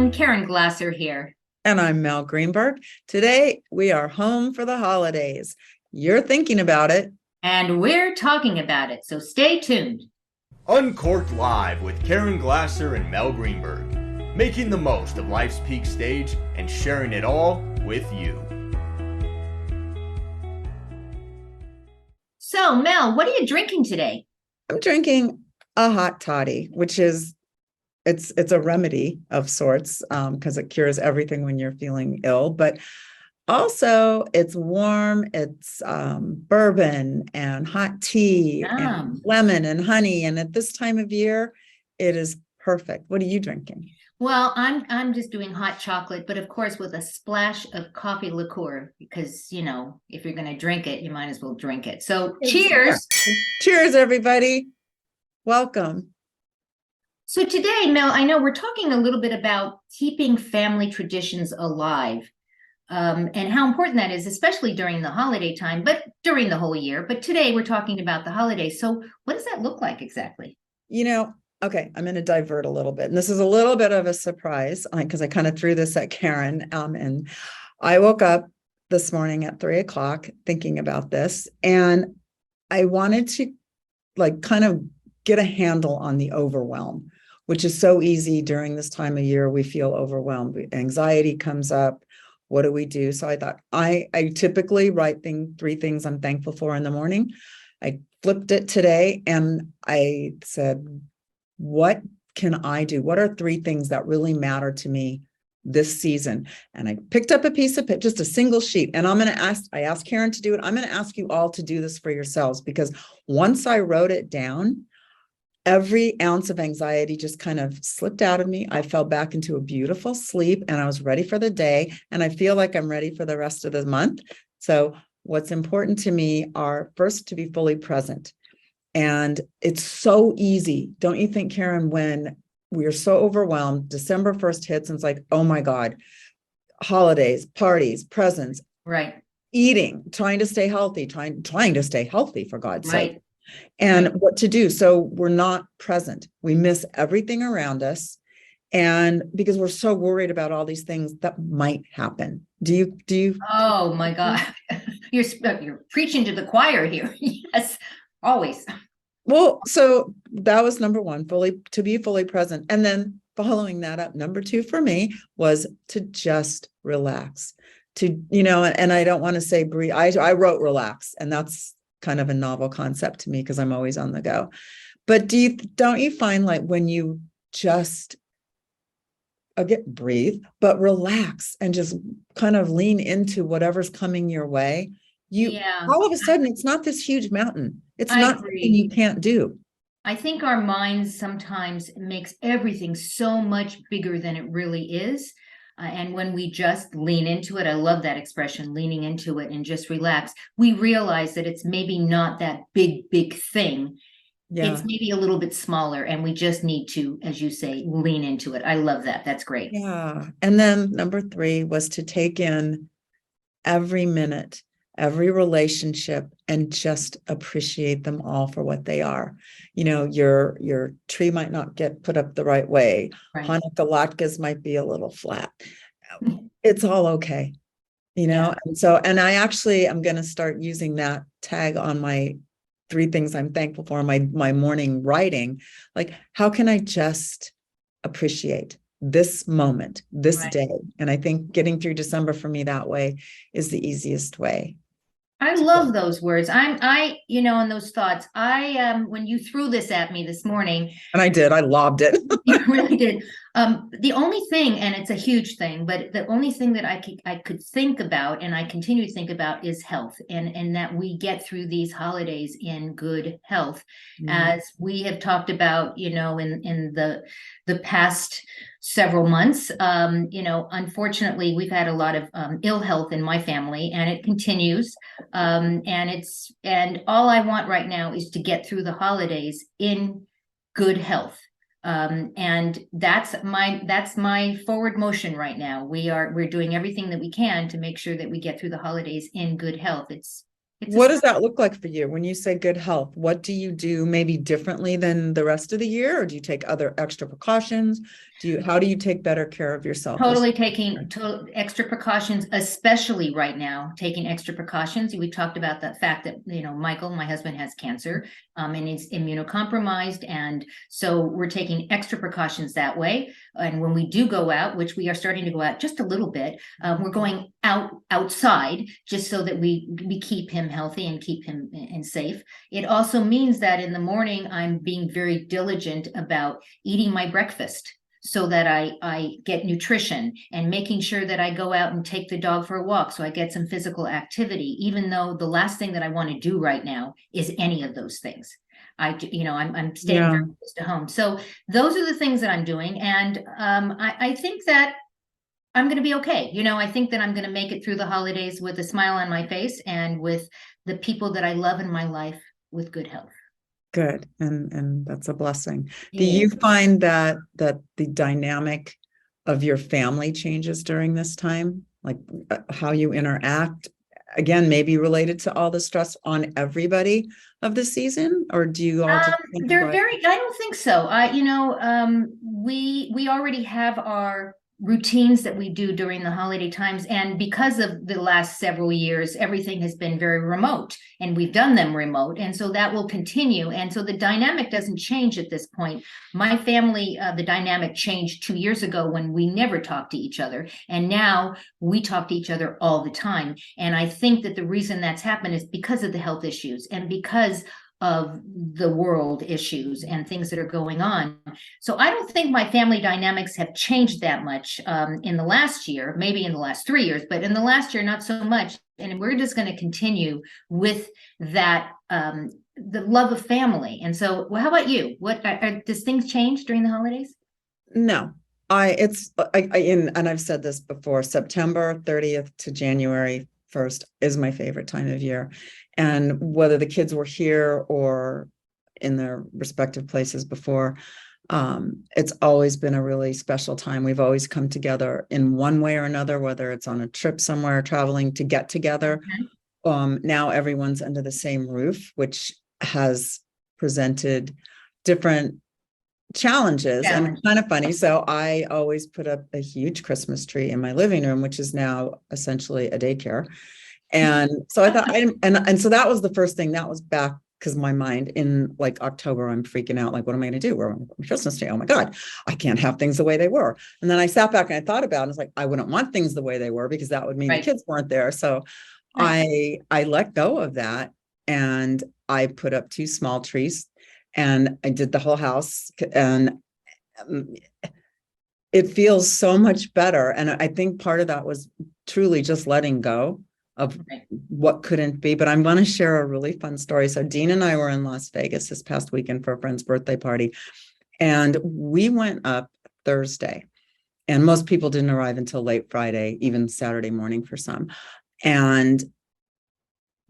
everyone. Caren Glasser here. And I'm Mel Greenberg. Today, we are home for the holidays. You're thinking about it. And we're talking about it, so stay tuned. Uncorked Live with Caren Glasser and Mel Greenberg. Making the most of life's peak stage and sharing it all with you. So, Mel, what are you drinking today? I'm drinking a hot toddy, which is it's a remedy of sorts because it cures everything when you're feeling ill. But also, it's warm. It's bourbon and hot tea and lemon and honey. And at this time of year, it is perfect. What are you drinking? Well, I'm just doing hot chocolate, but of course with a splash of coffee liqueur because, if you're going to drink it, you might as well drink it. So, cheers. Cheers, everybody. Welcome. So today, Mel, I know we're talking a little bit about keeping family traditions alive and how important that is, especially during the holiday time, but during the whole year. But today we're talking about the holidays. So what does that look like exactly? Okay, I'm going to divert a little bit. And this is a little bit of a surprise because I kind of threw this at Caren. And I woke up this morning at 3:00 thinking about this. And I wanted to kind of get a handle on the overwhelm, which is so easy during this time of year. We feel overwhelmed. Anxiety comes up. What do we do? So I thought I typically write three things I'm thankful for in the morning. I flipped it today and I said, what can I do? What are three things that really matter to me this season? And I picked up a piece of just a single sheet. And I asked Caren to do it. I'm going to ask you all to do this for yourselves, because once I wrote it down, every ounce of anxiety just kind of slipped out of me. I fell back into a beautiful sleep and I was ready for the day. And I feel like I'm ready for the rest of the month. So what's important to me are, first, to be fully present. And it's so easy. Don't you think, Caren, when we are so overwhelmed, December 1st hits and it's like, oh my God, holidays, parties, presents, right? Eating, trying to stay healthy, trying to stay healthy, for God's sake. And right. What to do. So we're not present. We miss everything around us. And because we're so worried about all these things that might happen. Do you? Oh my God. You're preaching to the choir here. Yes, always. Well, so that was number one, to be fully present. And then following that up, number two for me was to just relax. And I don't want to say breathe. I wrote relax, and that's kind of a novel concept to me because I'm always on the go. But don't you find, like, when you just breathe, but relax and just kind of lean into whatever's coming your way, all of a sudden it's not this huge mountain. It's not something you can't do. I think our minds sometimes makes everything so much bigger than it really is. And when we just lean into it, I love that expression, leaning into it and just relax, we realize that it's maybe not that big thing. Yeah. It's maybe a little bit smaller, and we just need to, as you say, lean into it. I love that. That's great. Yeah. And then number three was to take in every minute, every relationship, and just appreciate them all for what they are. Your tree might not get put up the right way. Right. Hanukkah latkes might be a little flat. It's all okay. Yeah. And I actually am going to start using that tag on my three things I'm thankful for, my morning writing. Like, how can I just appreciate this moment, this day? And I think getting through December for me that way is the easiest way. I love those words. And those thoughts. When you threw this at me this morning, and I lobbed it. You really did. The only thing, and it's a huge thing, but the only thing that I could think about, and I continue to think about, is health, and that we get through these holidays in good health, as we have talked about, in the past several months. Unfortunately, we've had a lot of ill health in my family, and it continues. And all I want right now is to get through the holidays in good health. And that's my forward motion right now. We're doing everything that we can to make sure that we get through the holidays in good health. It's What does that look like for you when you say good health? What do you do maybe differently than the rest of the year? Or do you take other extra precautions? How do you take better care of yourself? Totally taking extra precautions, especially right now, taking extra precautions. We talked about the fact that, Michael, my husband, has cancer, and is immunocompromised. And so we're taking extra precautions that way. And when we do go out, which we are starting to go out just a little bit, we're going outside just so that we keep him healthy and keep him and safe. It also means that in the morning, I'm being very diligent about eating my breakfast, so that I get nutrition, and making sure that I go out and take the dog for a walk, so I get some physical activity, even though the last thing that I want to do right now is any of those things. I'm staying very close to home. So those are the things that I'm doing. And I think that I'm going to be okay. I think that I'm going to make it through the holidays with a smile on my face, and with the people that I love in my life with good health. Good. And that's a blessing. Do you find that the dynamic of your family changes during this time? Like how you interact, again, maybe related to all the stress on everybody of the season? Or do you all just I don't think so. We already have our routines that we do during the holiday times, and because of the last several years, everything has been very remote, and we've done them remote, and so that will continue. And so the dynamic doesn't change at this point. My family, the dynamic changed 2 years ago when we never talked to each other, and now we talk to each other all the time. And I think that the reason that's happened is because of the health issues, and because of the world issues and things that are going on. So I don't think my family dynamics have changed that much in the last year, maybe in the last 3 years, but in the last year, not so much. And we're just going to continue with that, the love of family. And so, well, how about you? Does things change during the holidays? No. And I've said this before, September 30th to January 1st is my favorite time of year. And whether the kids were here or in their respective places before, it's always been a really special time. We've always come together in one way or another, whether it's on a trip somewhere, traveling to get together. Now everyone's under the same roof, which has presented different challenges. And it's kind of funny. So I always put up a huge Christmas tree in my living room, which is now essentially a daycare. And so I thought, and so that was the first thing that was back, because my mind in like October, I'm freaking out. Like, what am I going to do? Where am I Christmas Day? Oh my God, I can't have things the way they were. And then I sat back and I thought about it. And it's like, I wouldn't want things the way they were, because that would mean the kids weren't there. So I let go of that, and I put up 2 small trees, and I did the whole house, and it feels so much better. And I think part of that was truly just letting go of what couldn't be. But I'm going to share a really fun story. So Dean and I were in Las Vegas this past weekend for a friend's birthday party, and we went up Thursday, and most people didn't arrive until late Friday, even Saturday morning for some. And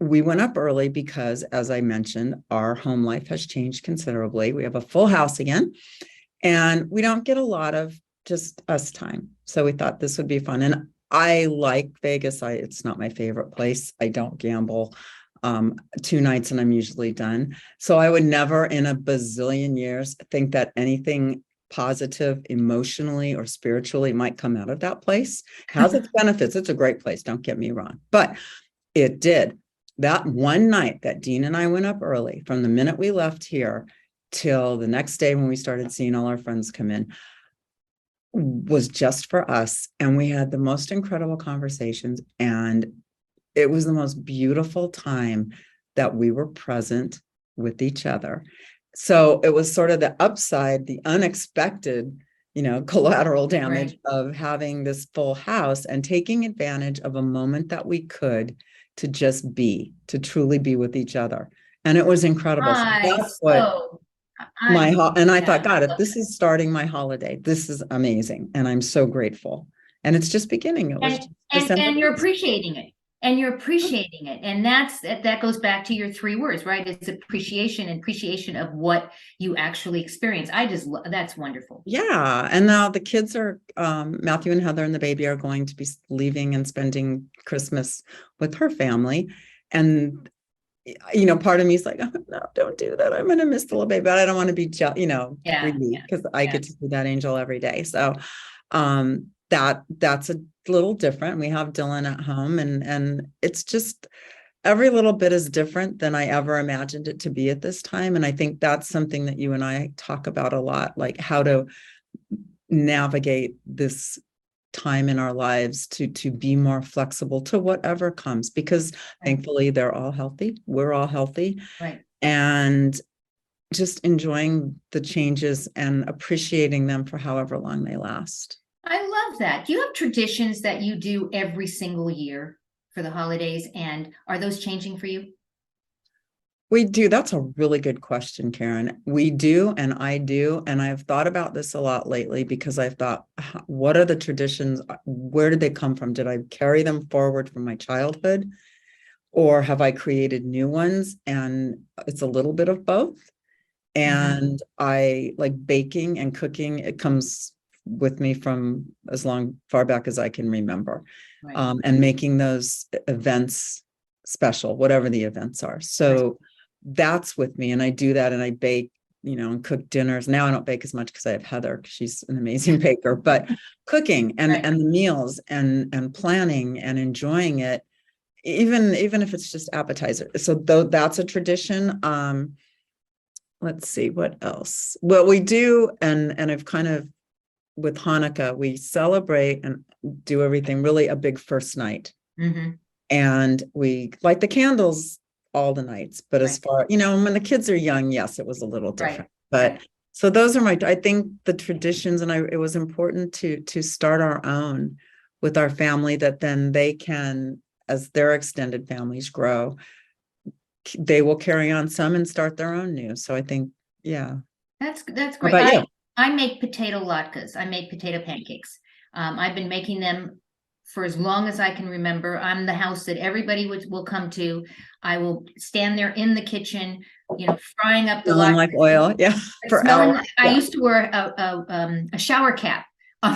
we went up early because, as I mentioned, our home life has changed considerably. We have a full house again, and we don't get a lot of just us time. So we thought this would be fun. And I like Vegas. It's not my favorite place. I don't gamble. 2 nights and I'm usually done. So I would never in a bazillion years think that anything positive emotionally or spiritually might come out of that place. Has its benefits. It's a great place. Don't get me wrong. But it did. That one night that Dean and I went up early, from the minute we left here till the next day when we started seeing all our friends come in, was just for us. And we had the most incredible conversations, and it was the most beautiful time that we were present with each other. So it was sort of the upside, the unexpected, collateral damage of having this full house and taking advantage of a moment that we could to just be, to truly be with each other. And it was incredible. So that's what I thought, God, if this is starting my holiday, this is amazing. And I'm so grateful. And it's just beginning. It was and you're appreciating it. And you're appreciating it. And that goes back to your 3 words, right? It's appreciation of what you actually experience. That's wonderful. Yeah. And now the kids are, Matthew and Heather and the baby are going to be leaving and spending Christmas with her family. And part of me is like, oh, no, don't do that. I'm going to miss the little baby, but I don't want to be, Yeah, greedy because I yeah. get to see that angel every day. So, that's a little different. We have Dylan at home, and it's just every little bit is different than I ever imagined it to be at this time. And I think that's something that you and I talk about a lot, like how to navigate this time in our lives to be more flexible to whatever comes, because thankfully they're all healthy. We're all healthy. Right. And just enjoying the changes and appreciating them for however long they last. I love that. Do you have traditions that you do every single year for the holidays? And are those changing for you? We do. That's a really good question, Caren. We do, and I do. And I've thought about this a lot lately because I've thought, what are the traditions? Where did they come from? Did I carry them forward from my childhood? Or have I created new ones? And it's a little bit of both. And I like baking and cooking. It comes with me from as far back as I can remember. Right. And making those events special, whatever the events are. So that's with me. And I do that, and I bake, and cook dinners. Now I don't bake as much because I have Heather. She's an amazing baker, but cooking and the meals and planning and enjoying it, even if it's just appetizer. So that's a tradition. Let's see what else. Well, we do, and I've kind of, with Hanukkah, we celebrate and do everything really a big first night. And we light the candles all the nights. But as far, when the kids are young, yes, it was a little different. But so those are I think the traditions, and it was important to start our own with our family, that then they can, as their extended families grow, they will carry on some and start their own new. So I think, yeah. That's great. How about you? I make potato latkes. I make potato pancakes. I've been making them for as long as I can remember. I'm the house that everybody will come to. I will stand there in the kitchen, frying up the Smelling like oil. Yeah. For hours. I used to wear a shower cap.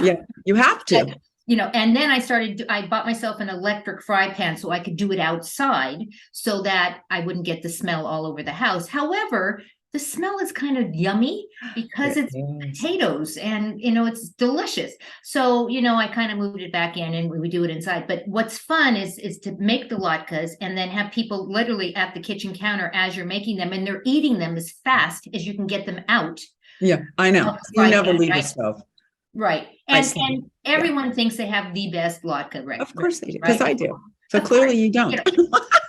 Yeah, you have to. And then I bought myself an electric fry pan so I could do it outside so that I wouldn't get the smell all over the house. However, the smell is kind of yummy because it's potatoes and, it's delicious. So, I kind of moved it back in and we do it inside. But what's fun is to make the latkes and then have people literally at the kitchen counter as you're making them, and they're eating them as fast as you can get them out. Yeah, I know. You never leave the stove. Right. And everyone thinks they have the best latke, right? Of course they do, because I do. So clearly you don't.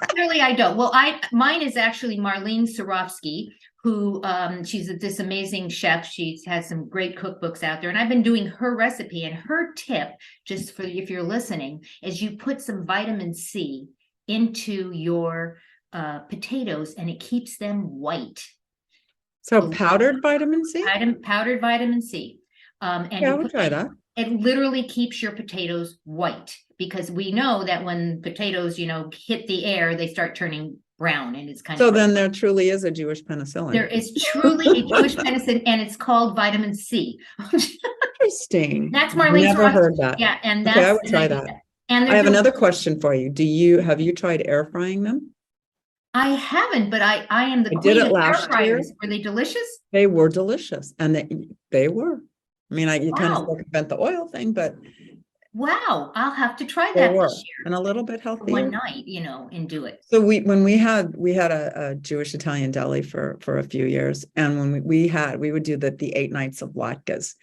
Clearly I don't. Well, mine is actually Marlene Sarofsky, who she's this amazing chef. She has some great cookbooks out there, and I've been doing her recipe. And her tip, just for if you're listening, is you put some vitamin C into your potatoes, and it keeps them white. So powdered vitamin C? Powdered vitamin C. And yeah, I would try that. It literally keeps your potatoes white, because we know that when potatoes, hit the air, they start turning brown, and it's kind of. So then there truly is a Jewish penicillin. There is truly a Jewish penicillin, and it's called vitamin C. Interesting. That's Marlene. Never heard that. Yeah, and that's okay, I would try that. And I have another question for you. Have you tried air frying them? I haven't, but I am the queen did it of last air fryers. Year. Were they delicious? They were delicious, and they were. I mean, you kind of prevent the oil thing, but wow, I'll have to try that this year. And a little bit healthier. One night, and do it. So when we had a Jewish Italian deli for a few years, and when we would do the 8 nights of latkes,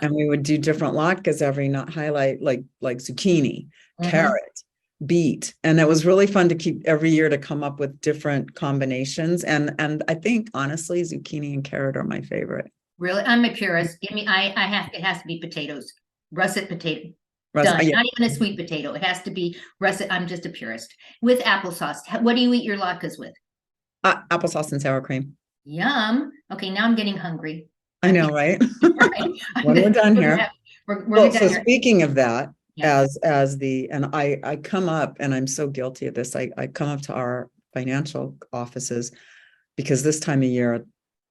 and we would do different latkes every night, highlight like zucchini, carrot, beet, and it was really fun to keep every year to come up with different combinations. And I think honestly, zucchini and carrot are my favorite. Really? I'm a purist. Give me, it has to be potatoes, russet potato. Done. Not even a sweet potato. It has to be russet. I'm just a purist. With applesauce. What do you eat your latkes with? Applesauce and sour cream. Yum. Okay, now I'm getting hungry. I know, right? When we're done here. So speaking of that, I come up, and I'm so guilty of this. I come up to our financial offices because this time of year,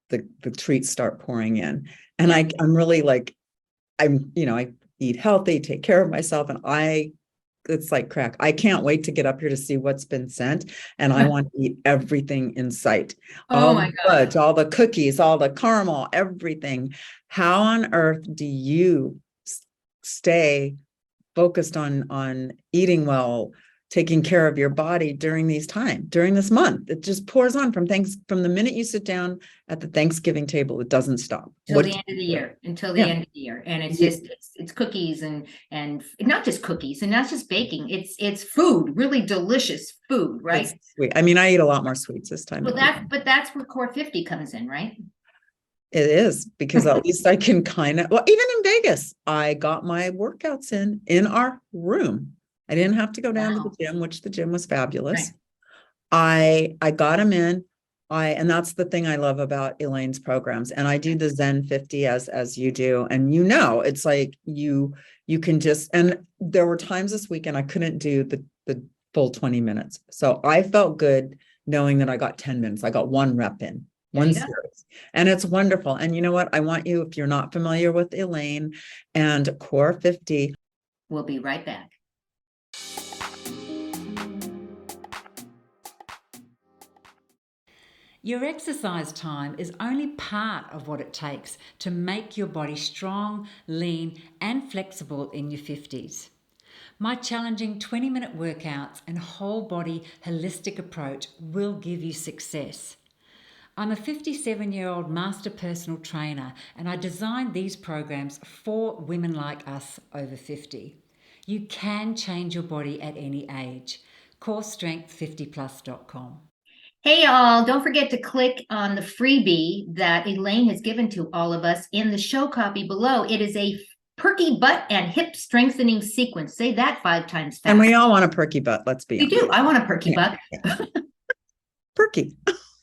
the treats start pouring in, and I'm really like, I eat healthy, take care of myself, and I it's like crack. I can't wait to get up here to see what's been sent. And I want to eat everything in sight. Oh All my the gosh. fudge, all the cookies, all the caramel, everything. How on earth do you stay focused on eating well, taking care of your body during this month? It just pours on from the minute you sit down at the Thanksgiving table, it doesn't stop. Until the end of the year, end of the year. And it's Yeah. just, it's cookies and not just cookies and not just baking. It's food, really delicious food, right? It's sweet. I mean, I eat a lot more sweets this time Well, of year. that's where Core 50 comes in, right? It is, because at least I can even in Vegas, I got my workouts in our room. I didn't have to go down to the gym, which the gym was fabulous. Right. I got them in. And that's the thing I love about Elaine's programs. And I do the Zen 50 as you do. And it's like you can just, and there were times this weekend I couldn't do the full 20 minutes. So I felt good knowing that I got 10 minutes. I got one rep in. One series. And it's wonderful. And you know what? I want you, if you're not familiar with Elaine and Core 50. We'll be right back. Your exercise time is only part of what it takes to make your body strong, lean, and flexible in your 50s. My challenging 20-minute workouts and whole body holistic approach will give you success. I'm a 57-year-old master personal trainer, and I designed these programs for women like us over 50. You can change your body at any age. CoreStrength50plus.com. Hey, y'all, don't forget to click on the freebie that Elaine has given to all of us in the show copy below. It is a perky butt and hip strengthening sequence. Say that 5 times fast. And we all want a perky butt, let's be honest. You do. I want a perky butt. Perky.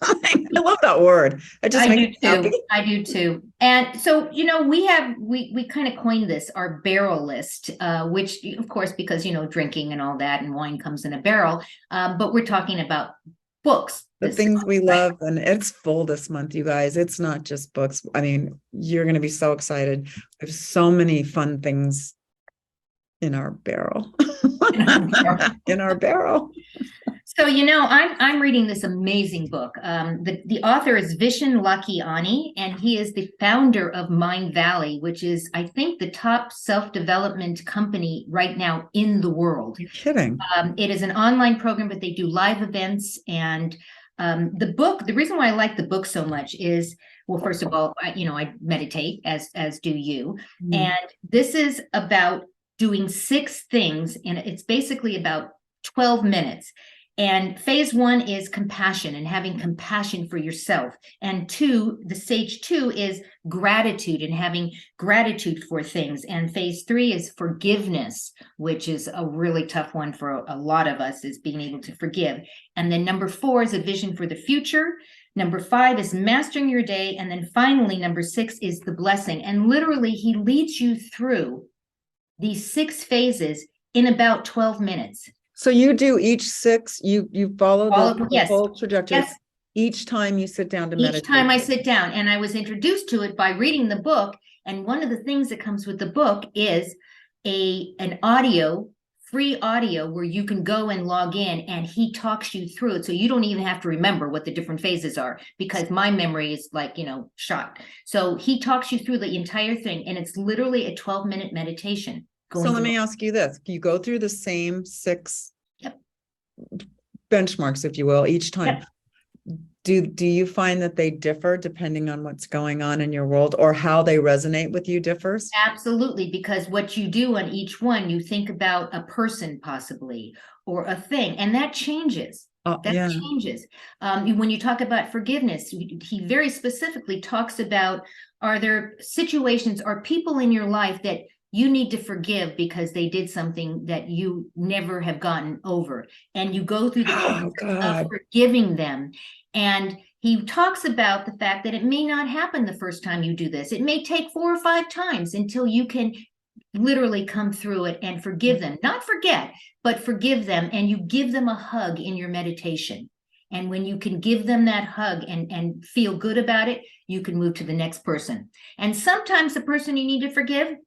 I love that word. I do too. And so, we kind of coined this, our barrel list, which of course, because, drinking and all that and wine comes in a barrel. But we're talking about books. The things we love, and it's full this month, you guys. It's not just books. I mean, you're going to be so excited. There's so many fun things in our barrel. In our barrel. So, I'm reading this amazing book. The author is Vishen Lakhiani, and he is the founder of Mind Valley, which is, I think, the top self-development company right now in the world. You're kidding. It is an online program, but they do live events. And the book, the reason why I like the book so much is, well, first of all, I meditate, as do you. Mm. And this is about doing 6 things, and it's basically about 12 minutes. And phase 1 is compassion and having compassion for yourself. And 2, the stage 2 is gratitude and having gratitude for things. And phase 3 is forgiveness, which is a really tough one for a lot of us, is being able to forgive. And then number 4 is a vision for the future. Number 5 is mastering your day. And then finally, number 6 is the blessing. And literally, he leads you through these 6 phases in about 12 minutes. So you do each 6, you follow the whole trajectory. Yes. Each time you sit down to meditate. Each time I sit down, and I was introduced to it by reading the book. And one of the things that comes with the book is an audio, free audio, where you can go and log in, and he talks you through it. So you don't even have to remember what the different phases are, because my memory is like, shot. So he talks you through the entire thing, and it's literally a 12-minute meditation. So let me ask you this. You go through the same 6 benchmarks, if you will, each time. Yep. Do you find that they differ depending on what's going on in your world, or how they resonate with you differs? Absolutely, because what you do on each one, you think about a person possibly, or a thing, and that changes. Changes. When you talk about forgiveness, he very specifically talks about, are there situations or people in your life that you need to forgive because they did something that you never have gotten over. And you go through the process of forgiving them. And he talks about the fact that it may not happen the first time you do this. It may take 4 or 5 times until you can literally come through it and forgive them. Not forget, but forgive them. And you give them a hug in your meditation. And when you can give them that hug and feel good about it, you can move to the next person. And sometimes the person you need to forgive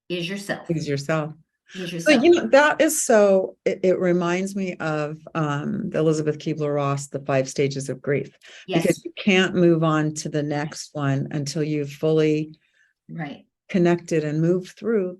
is yourself. Use So, yourself. that is so, it reminds me of the Elizabeth Kubler-Ross, The 5 Stages of Grief, because Yes, you can't move on to the next one until you've fully right. connected and moved through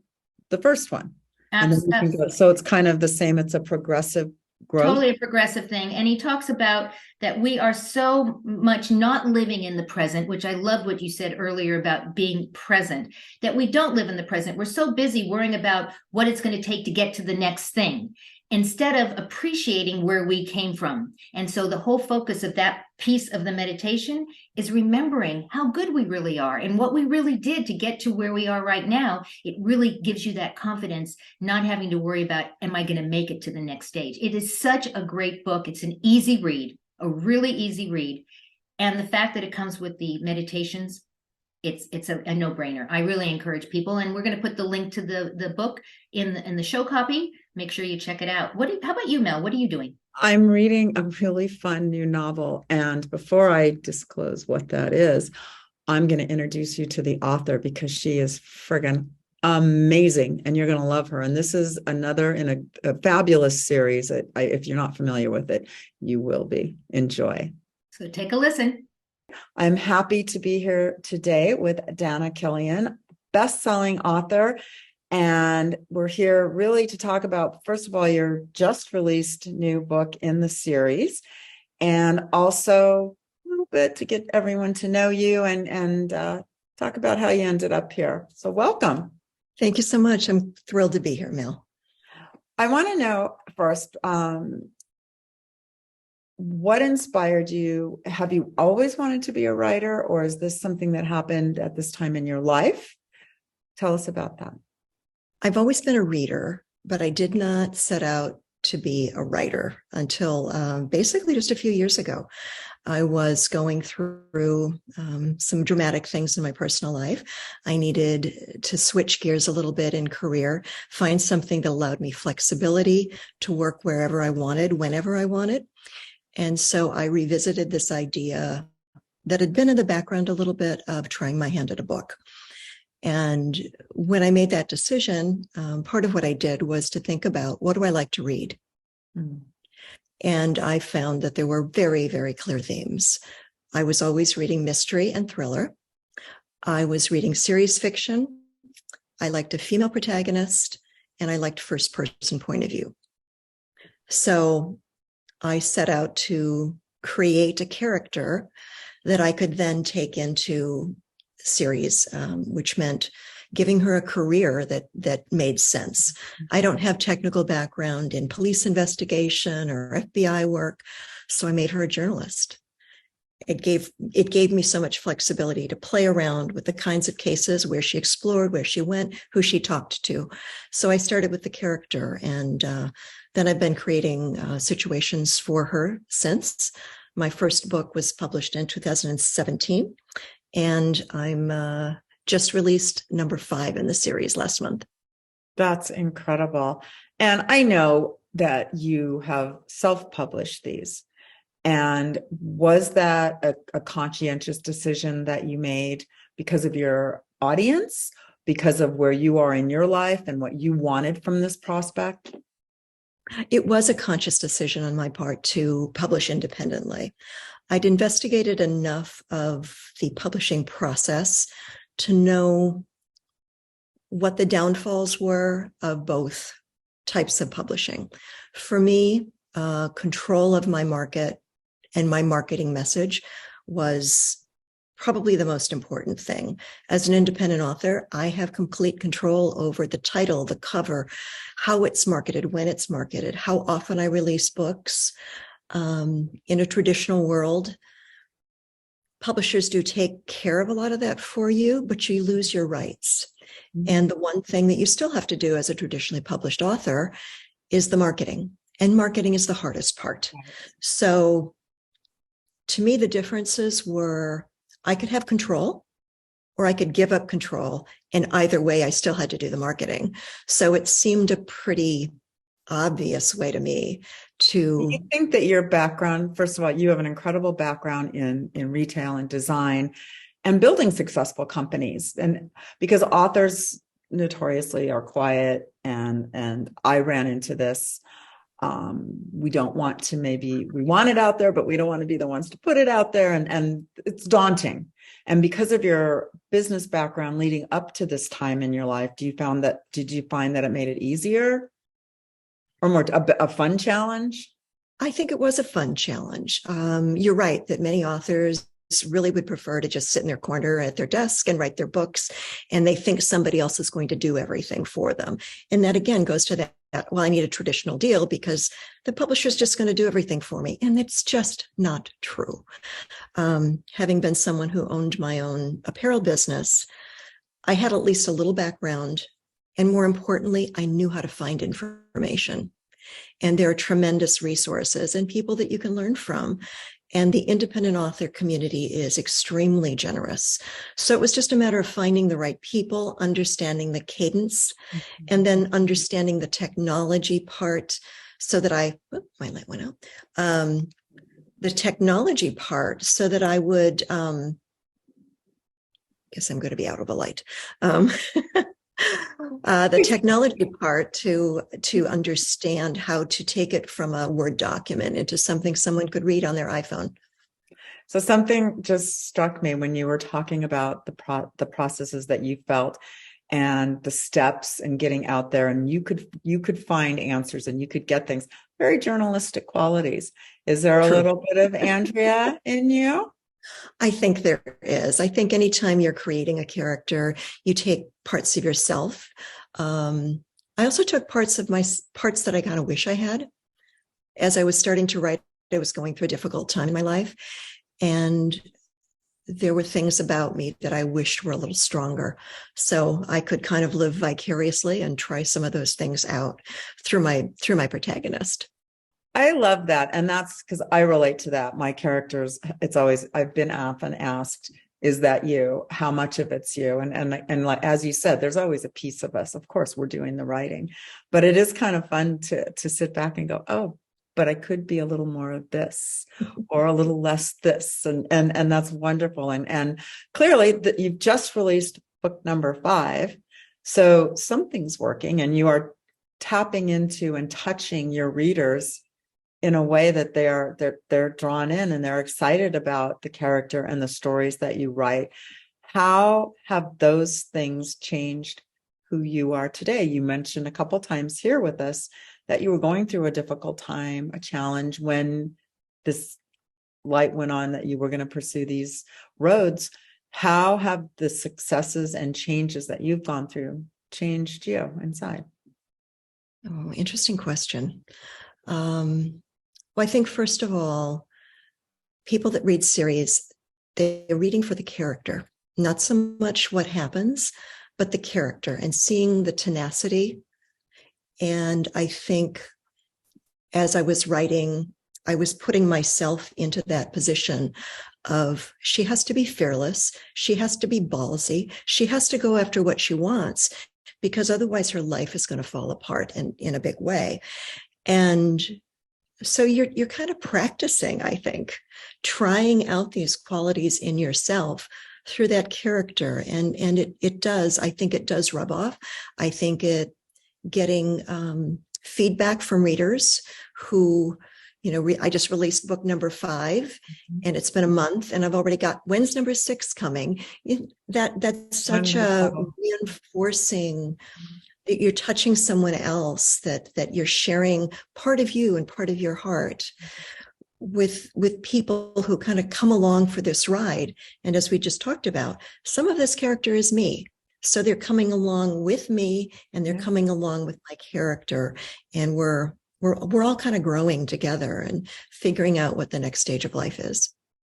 the first one. And then you can go. Absolutely. So it's kind of the same. It's a progressive growth. Totally a progressive thing. And he talks about that we are so much not living in the present, which I love what you said earlier about being present, that we don't live in the present. We're so busy worrying about what it's going to take to get to the next thing instead of appreciating where we came from. And so the whole focus of that piece of the meditation is remembering how good we really are and what we really did to get to where we are right now. It really gives you that confidence, not having to worry about, am I going to make it to the next stage? It is such a great book. It's an easy read, a really easy read. And the fact that it comes with the meditations, it's a no-brainer. I really encourage people, and we're going to put the link to the book in the show copy. Make sure you check it out. How about you, Mel? What are you doing? I'm reading a really fun new novel. And before I disclose what that is, I'm going to introduce you to the author because she is friggin' amazing and you're going to love her. And this is another in a fabulous series that if you're not familiar with it, you will be. Enjoy. So take a listen. I'm happy to be here today with Dana Killian, best-selling author. And we're here really to talk about, first of all, your just released new book in the series, and also a little bit to get everyone to know you and talk about how you ended up here. So welcome. Thank you so much. I'm thrilled to be here, Mel. I want to know first, what inspired you? Have you always wanted to be a writer, or is this something that happened at this time in your life? Tell us about that. I've always been a reader, but I did not set out to be a writer until basically just a few years ago. I was going through some dramatic things in my personal life. I needed to switch gears a little bit in career, find something that allowed me flexibility to work wherever I wanted, whenever I wanted. And so I revisited this idea that had been in the background a little bit of trying my hand at a book. And when I made that decision, part of what I did was to think about, what do I like to read? And I found that there were very, very clear themes. I was always reading mystery and thriller. I was reading serious fiction. I liked a female protagonist, and I liked first-person point of view. So I set out to create a character that I could then take into series, which meant giving her a career that made sense. I don't have technical background in police investigation or FBI work, so I made her a journalist. It gave me so much flexibility to play around with the kinds of cases where she explored, where she went, who she talked to. So I started with the character, and then I've been creating situations for her since. My first book was published in 2017. And I'm just released number 5 in the series last month. That's incredible. And I know that you have self-published these. And was that a conscientious decision that you made because of your audience, because of where you are in your life and what you wanted from this prospect? It was a conscious decision on my part to publish independently. I'd investigated enough of the publishing process to know what the downfalls were of both types of publishing. For me, control of my market and my marketing message was probably the most important thing. As an independent author, I have complete control over the title, the cover, how it's marketed, when it's marketed, how often I release books. In a traditional world, publishers do take care of a lot of that for you, but you lose your rights. And the one thing that you still have to do as a traditionally published author is the marketing. And marketing is the hardest part. So to me, the differences were I could have control or I could give up control. And either way, I still had to do the marketing. So it seemed a pretty obvious way to me to... You think that your background, first of all, you have an incredible background in retail and design and building successful companies. And because authors notoriously are quiet, and I ran into this. We don't want to, maybe we want it out there, but we don't want to be the ones to put it out there. And it's daunting. And because of your business background leading up to this time in your life, did you find that it made it easier or more a fun challenge? I think it was a fun challenge. You're right that many authors really would prefer to just sit in their corner at their desk and write their books, and they think somebody else is going to do everything for them. And that again goes to that, well, I need a traditional deal because the publisher's just going to do everything for me. And it's just not true. Having been someone who owned my own apparel business, I had at least a little background. And more importantly, I knew how to find information. And there are tremendous resources and people that you can learn from. And the independent author community is extremely generous. So it was just a matter of finding the right people, understanding the cadence, and then understanding the technology part so that my light went out. The technology part so that I would, guess I'm going to be out of a light. The technology part to understand how to take it from a Word document into something someone could read on their iPhone. So something just struck me when you were talking about the processes that you felt and the steps and getting out there, and you could find answers and you could get things, very journalistic qualities. Is there a little bit of Andrea in you? I think there is. I think anytime you're creating a character, you take parts of yourself. I also took parts that I kind of wish I had. As I was starting to write, I was going through a difficult time in my life. And there were things about me that I wished were a little stronger. So I could kind of live vicariously and try some of those things out through my protagonist. I love that. And that's because I relate to that. My characters, it's always, I've been often asked, is that you? How much of it's you? And like, as you said, there's always a piece of us. Of course, we're doing the writing, but it is kind of fun to sit back and go, oh, but I could be a little more of this or a little less this. And that's wonderful. And clearly that you've just released book number 5. So something's working and you are tapping into and touching your readers in a way that they're drawn in and they're excited about the character and the stories that you write. How have those things changed who you are today? You mentioned a couple times here with us that you were going through a difficult time, a challenge when this light went on that you were going to pursue these roads. How have the successes and changes that you've gone through changed you inside? Oh, interesting question. Well, I think first of all, people that read series, they're reading for the character, not so much what happens, but the character and seeing the tenacity. And I think as I was writing, I was putting myself into that position of she has to be fearless. She has to be ballsy. She has to go after what she wants because otherwise her life is going to fall apart in a big way. And so you're kind of practicing, I think, trying out these qualities in yourself through that character. And it does, I think it does rub off. I think getting feedback from readers who, I just released book number 5 and it's been a month and I've already got when's number 6 coming. That's such a reinforcing that you're touching someone else, that you're sharing part of you and part of your heart with people who kind of come along for this ride. And as we just talked about, some of this character is me. So they're coming along with me and they're coming along with my character. And we're all kind of growing together and figuring out what the next stage of life is.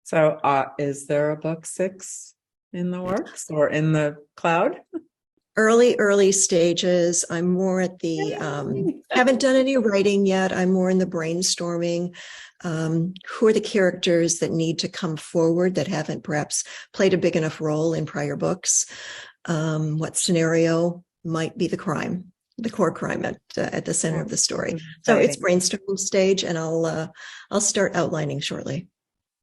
So is there a book 6 in the works or in the cloud? Early stages. I'm more at the, haven't done any writing yet. I'm more in the brainstorming. Who are the characters that need to come forward that haven't perhaps played a big enough role in prior books? What scenario might be the core crime at the center of the story. So it's brainstorming stage and I'll start outlining shortly.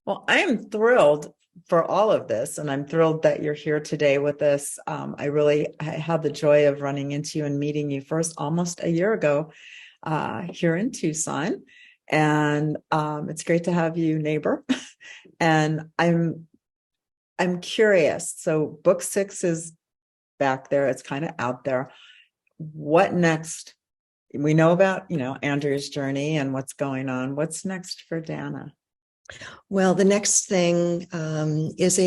Well, I am thrilled for all of this. And I'm thrilled that you're here today with us. I had the joy of running into you and meeting you first almost a year ago here in Tucson. And it's great to have you, neighbor. And I'm curious. So book 6 is back there. It's kind of out there. What next? We know about, Andrea's journey and what's going on. What's next for Dana? Well, the next thing is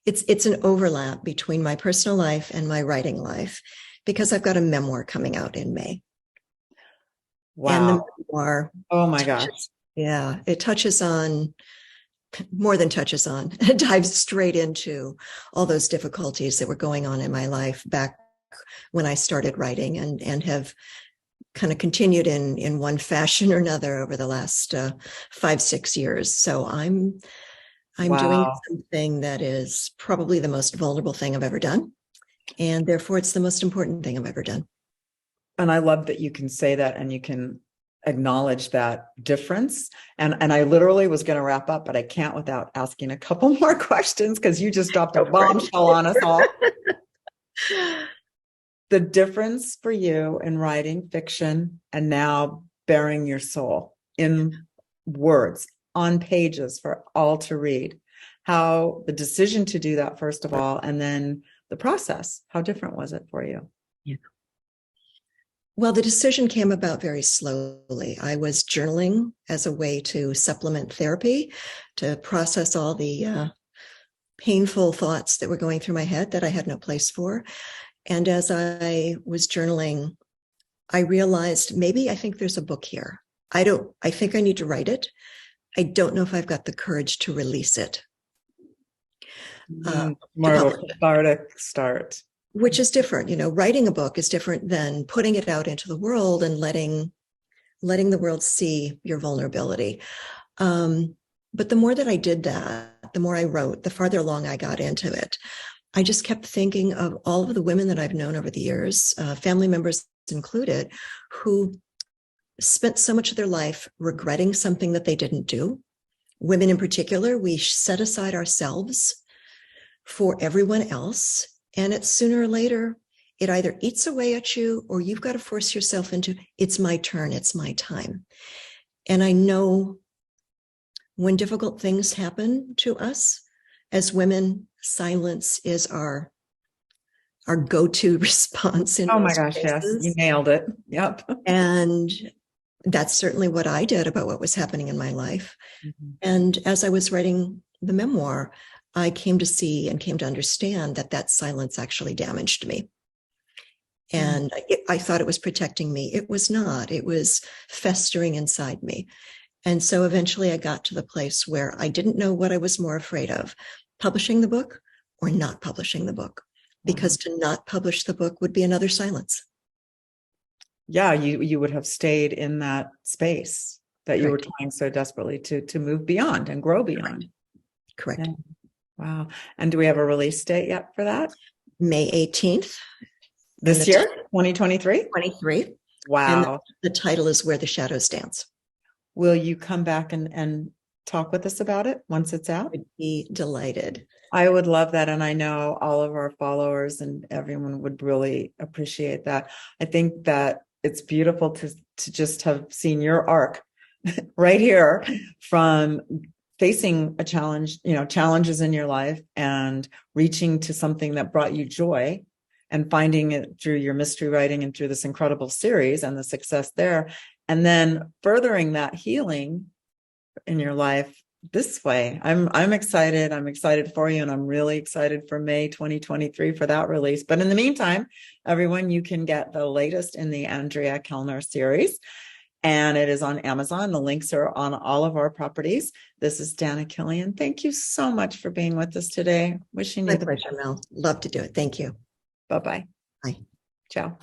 it's an overlap between my personal life and my writing life, because I've got a memoir coming out in May. Wow. And the memoir, oh my gosh. Yeah, it touches on, more than touches on, it dives straight into all those difficulties that were going on in my life back when I started writing, and have kind of continued in one fashion or another over the last 5-6 years. So I'm doing something that is probably the most vulnerable thing I've ever done, and therefore it's the most important thing I've ever done. And I love that you can say that and you can acknowledge that difference. And I literally was going to wrap up, but I can't without asking a couple more questions, because you just dropped a bombshell on us all. The difference for you in writing fiction and now bearing your soul in words on pages for all to read. How the decision to do that, first of all, and then the process, how different was it for you? Yeah. Well, the decision came about very slowly. I was journaling as a way to supplement therapy, to process all the painful thoughts that were going through my head that I had no place for. And as I was journaling, I realized I think there's a book here. I think I need to write it. I don't know if I've got the courage to release it. More of a cathartic start. Which is different. Writing a book is different than putting it out into the world and letting the world see your vulnerability. But the more that I did that, the more I wrote, the farther along I got into it. I just kept thinking of all of the women that I've known over the years, family members included, who spent so much of their life regretting something that they didn't do. Women in particular, we set aside ourselves for everyone else. And it's sooner or later, it either eats away at you, or you've got to force yourself into, it's my turn, it's my time. And I know when difficult things happen to us as women, silence is our go-to response in most cases. Yes, you nailed it. Yep. And that's certainly what I did about what was happening in my life. Mm-hmm. And as I was writing the memoir, I came to see and came to understand that silence actually damaged me. And I thought it was protecting me. It was not. It was festering inside me. And so eventually I got to the place where I didn't know what I was more afraid of, publishing the book or not publishing the book, because to not publish the book would be another silence. Yeah, you would have stayed in that space that you were trying so desperately to move beyond and grow beyond. Correct. Yeah. Wow. And do we have a release date yet for that? May 18th. This year? 2023? 23. Wow. And the title is Where the Shadows Dance. Will you come back and talk with us about it once it's out? I'd be delighted. I would love that. And I know all of our followers and everyone would really appreciate that. I think that it's beautiful to just have seen your arc right here, from facing a challenge, challenges in your life and reaching to something that brought you joy, and finding it through your mystery writing and through this incredible series and the success there. And then furthering that healing in your life this way. I'm excited. I'm excited for you. And I'm really excited for May 2023 for that release. But in the meantime, everyone, you can get the latest in the Andrea Kellner series. And it is on Amazon. The links are on all of our properties. This is Dana Killian. Thank you so much for being with us today. Wishing you the pleasure, Mel. Love to do it. Thank you. Bye-bye. Bye. Ciao.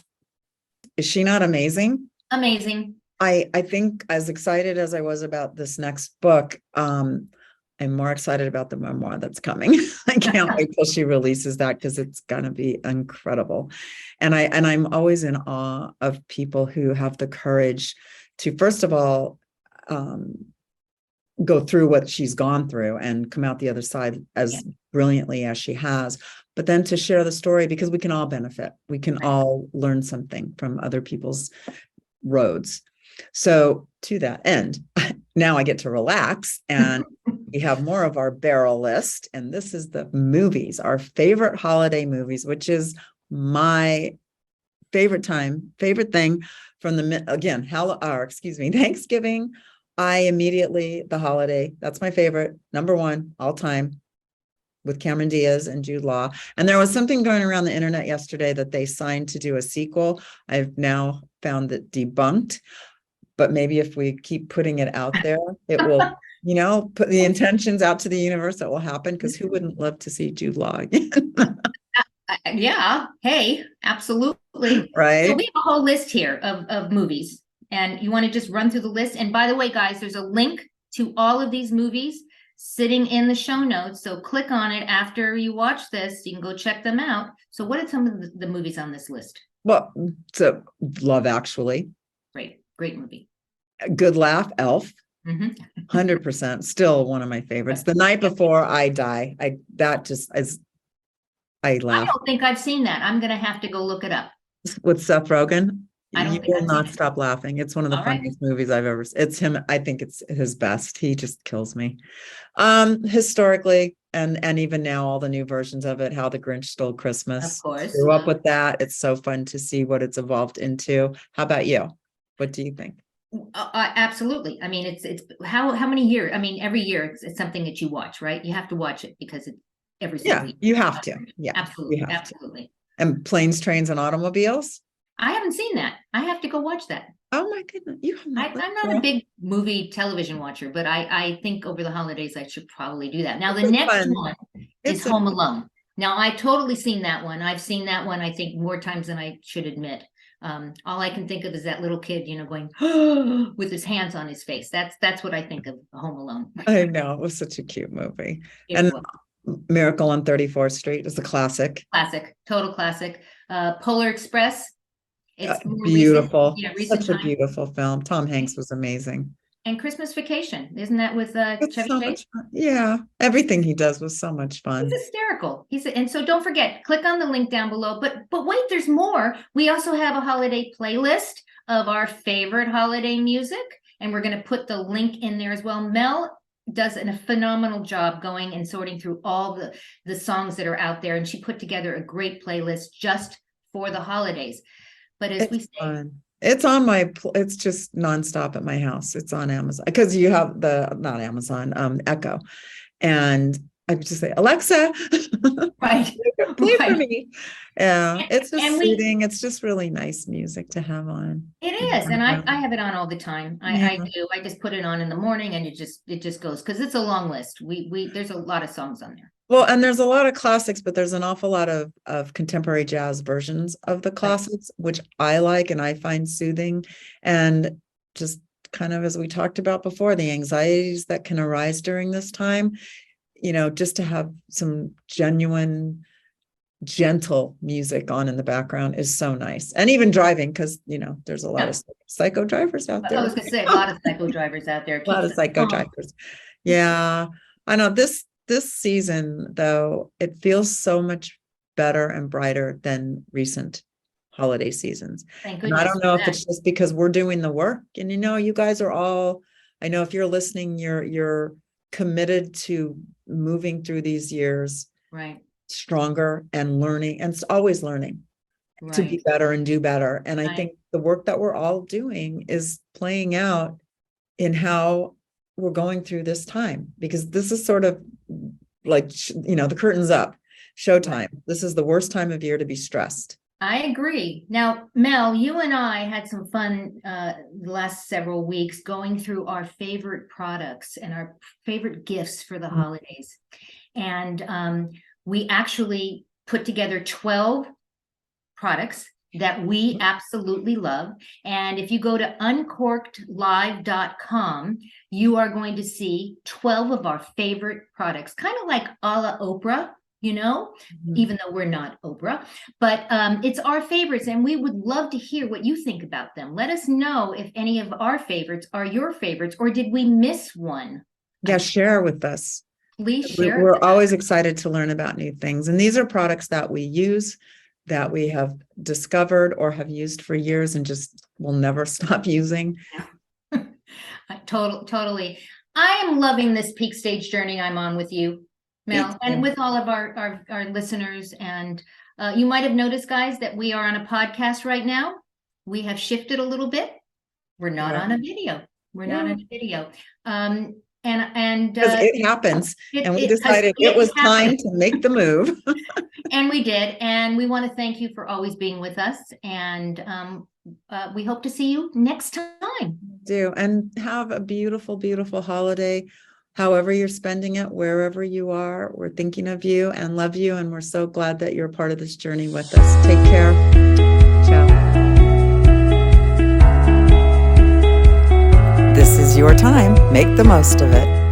Is she not amazing? Amazing. I think, as excited as I was about this next book, I'm more excited about the memoir that's coming. I can't wait till she releases that, because it's going to be incredible. And I'm always in awe of people who have the courage to, first of all, go through what she's gone through and come out the other side as Yeah. brilliantly as she has, but then to share the story, because we can all benefit. We can Right. all learn something from other people's roads. So to that end, now I get to relax, and we have more of our barrel list. And this is the movies, our favorite holiday movies, which is my favorite thing from Thanksgiving. I immediately, the holiday, that's my favorite, number one, all time, with Cameron Diaz and Jude Law. And there was something going around the internet yesterday that they signed to do a sequel. I've now found it debunked, but maybe if we keep putting it out there, it will, put the intentions out to the universe, it will happen, because who wouldn't love to see Jude Law again? Yeah. Hey, absolutely. So Right? we have a whole list here of movies, and you want to just run through the list. And by the way, guys, there's a link to all of these movies sitting in the show notes. So click on it after you watch this. You can go check them out. So what are some of the movies on this list? Well, so Love Actually, Great movie. Good Laugh, Elf, Mhm. 100%, still one of my favorites. The Night Before I Die, I I laugh don't think I've seen that. I'm going to have to go look it up. with Seth Rogen. I don't You think will I've seen not it. stop laughing. It's one of the All right. funniest movies I've ever seen. It's him. I think it's his best. He just kills me. Historically, and even now, all the new versions of it, How the Grinch Stole Christmas. Of course. Grew up with that. It's so fun to see what it's evolved into. How about you? What do you think? Absolutely. I mean, it's how many years? I mean, every year it's something that you watch, right? You have to watch it because it's every single Yeah, year. you have to. Yeah, Absolutely. you have to. Absolutely. And Planes, Trains, and Automobiles. I haven't seen that. I have to go watch that. Oh my goodness, you have not. I'm not a big movie television watcher, but I think over the holidays I should probably do that. Now, the It's next fun. one is It's a- Home Alone. Now, I totally seen that one. I've seen that one, I think, more times than I should admit. All I can think of is that little kid, going with his hands on his face. That's what I think of Home Alone. I know, it was such a cute movie. It And was. Miracle on 34th Street is a classic. Classic, total classic. Polar Express. It's more Beautiful. recent Such a time. beautiful film. Tom Hanks was amazing. And Christmas Vacation, isn't that with It's Chevy so Chase? much fun. Yeah, everything he does was so much fun. He's hysterical. And so don't forget, click on the link down below. But wait, there's more. We also have a holiday playlist of our favorite holiday music, and we're going to put the link in there as well. Mel does a phenomenal job going and sorting through all the songs that are out there, and she put together a great playlist just for the holidays. But as we say, Fun. It's on it's just nonstop at my house. It's on Amazon, because you have not Amazon, Echo. And I would just say, Alexa, right, play for right. me. Yeah, it's just And soothing. It's just really nice music to have on. It is, and I have it on all the time. I Yeah. do. I just put it on in the morning, and it just goes, because it's a long list. There's a lot of songs on there. Well, and there's a lot of classics, but there's an awful lot of contemporary jazz versions of the classics, which I like and I find soothing. And just kind of, as we talked about before, the anxieties that can arise during this time, just to have some genuine, gentle music on in the background is so nice. And even driving, because there's a lot of psycho drivers out there. I was gonna say, a lot of psycho drivers out there. A lot of psycho drivers. Yeah, I know this season, though, it feels so much better and brighter than recent holiday seasons. Thank And goodness. I don't know if it's just because we're doing the work, and you guys are all, I know if you're listening, you're committed to moving through these years right, stronger and learning, and it's always learning to be better and do better. And I think the work that we're all doing is playing out in how we're going through this time, because this is sort of like, the curtain's up, showtime. Right. This is the worst time of year to be stressed. I agree. Now, Mel, you and I had some fun the last several weeks going through our favorite products and our favorite gifts for the holidays. And we actually put together 12 products that we absolutely love. And if you go to uncorkedlive.com, you are going to see 12 of our favorite products, kind of like a la Oprah, even though we're not Oprah, but it's our favorites, and we would love to hear what you think about them. Let us know if any of our favorites are your favorites, or did we miss one Yeah, share with us. Please share. We're always excited to learn about new things. And these are products that we use, that we have discovered or have used for years and just will never stop using. Totally. I am loving this peak stage journey I'm on with you, Mel, and with all of our listeners. And you might have noticed, guys, that we are on a podcast right now. We have shifted a little bit. We're not on a video. We're not on a video. And Because it happens. And we decided it was time to make the move. And we did. And we want to thank you for always being with us. And we hope to see you next time. Do. And have a beautiful, beautiful holiday. However you're spending it, wherever you are, we're thinking of you and love you. And we're so glad that you're a part of this journey with us. Take care. Ciao. This is your time. Make the most of it.